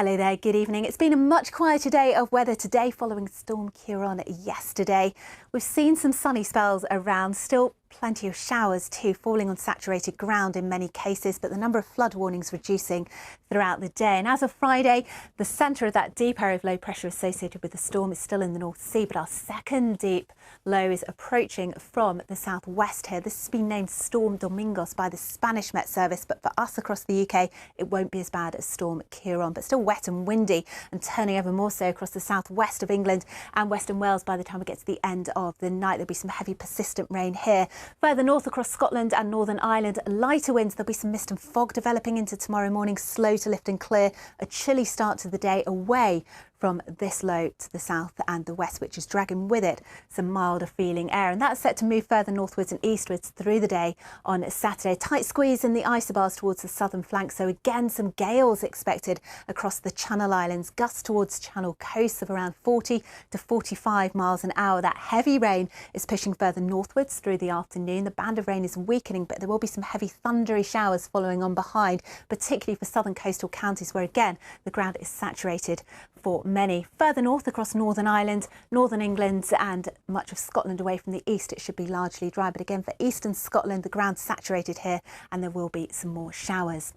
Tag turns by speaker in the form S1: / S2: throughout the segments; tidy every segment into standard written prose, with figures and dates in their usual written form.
S1: Hello there, good evening. It's been a much quieter day of weather today following Storm Ciarán yesterday. We've seen some sunny spells around, still plenty of showers too, falling on saturated ground in many cases, but the number of flood warnings reducing throughout the day. And as of Friday, the centre of that deep area of low pressure associated with the storm is still in the North Sea, but our second deep low is approaching from the southwest here. This has been named Storm Domingos by the Spanish Met Service, but for us across the UK, it won't be as bad as Storm Ciarán, but still wet and windy and turning over more so across the southwest of England and Western Wales by the time we get to the end of the night. There'll be some heavy persistent rain here. Further north across Scotland and Northern Ireland, lighter winds. There'll be some mist and fog developing into tomorrow morning, slow to lift and clear. A chilly start to the day away from this low to the south and the west, which is dragging with it some milder feeling air. And that's set to move further northwards and eastwards through the day on Saturday. Tight squeeze in the isobars towards the southern flank. So again, some gales expected across the Channel Islands. Gusts towards Channel coast of around 40 to 45 miles an hour. That heavy rain is pushing further northwards through the afternoon. The band of rain is weakening, but there will be some heavy thundery showers following on behind, particularly for southern coastal counties where again the ground is saturated for many. Further north across Northern Ireland, Northern England and much of Scotland away from the east, it should be largely dry. But again, for eastern Scotland, the ground's saturated here and there will be some more showers.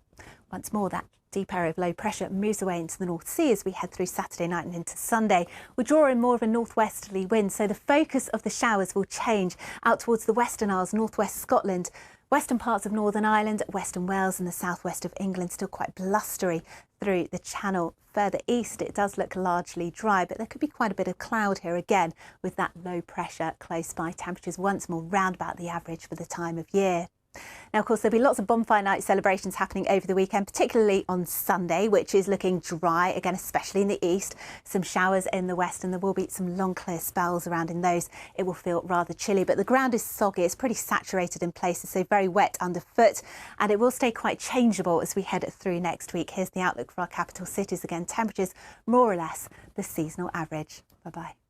S1: Once more, that deep area of low pressure moves away into the North Sea as we head through Saturday night and into Sunday. We're drawing more of a northwesterly wind, so the focus of the showers will change out towards the Western Isles, northwest Scotland, western parts of Northern Ireland, Western Wales and the southwest of England, still quite blustery through the Channel. Further east, it does look largely dry, but there could be quite a bit of cloud here again with that low pressure close by. Temperatures once more round about the average for the time of year. Now, of course, there'll be lots of bonfire night celebrations happening over the weekend, particularly on Sunday, which is looking dry, again, especially in the east. Some showers in the west, and there will be some long clear spells around in those. It will feel rather chilly, but the ground is soggy. It's pretty saturated in places, so very wet underfoot, and it will stay quite changeable as we head through next week. Here's the outlook for our capital cities. Again, temperatures more or less the seasonal average. Bye-bye.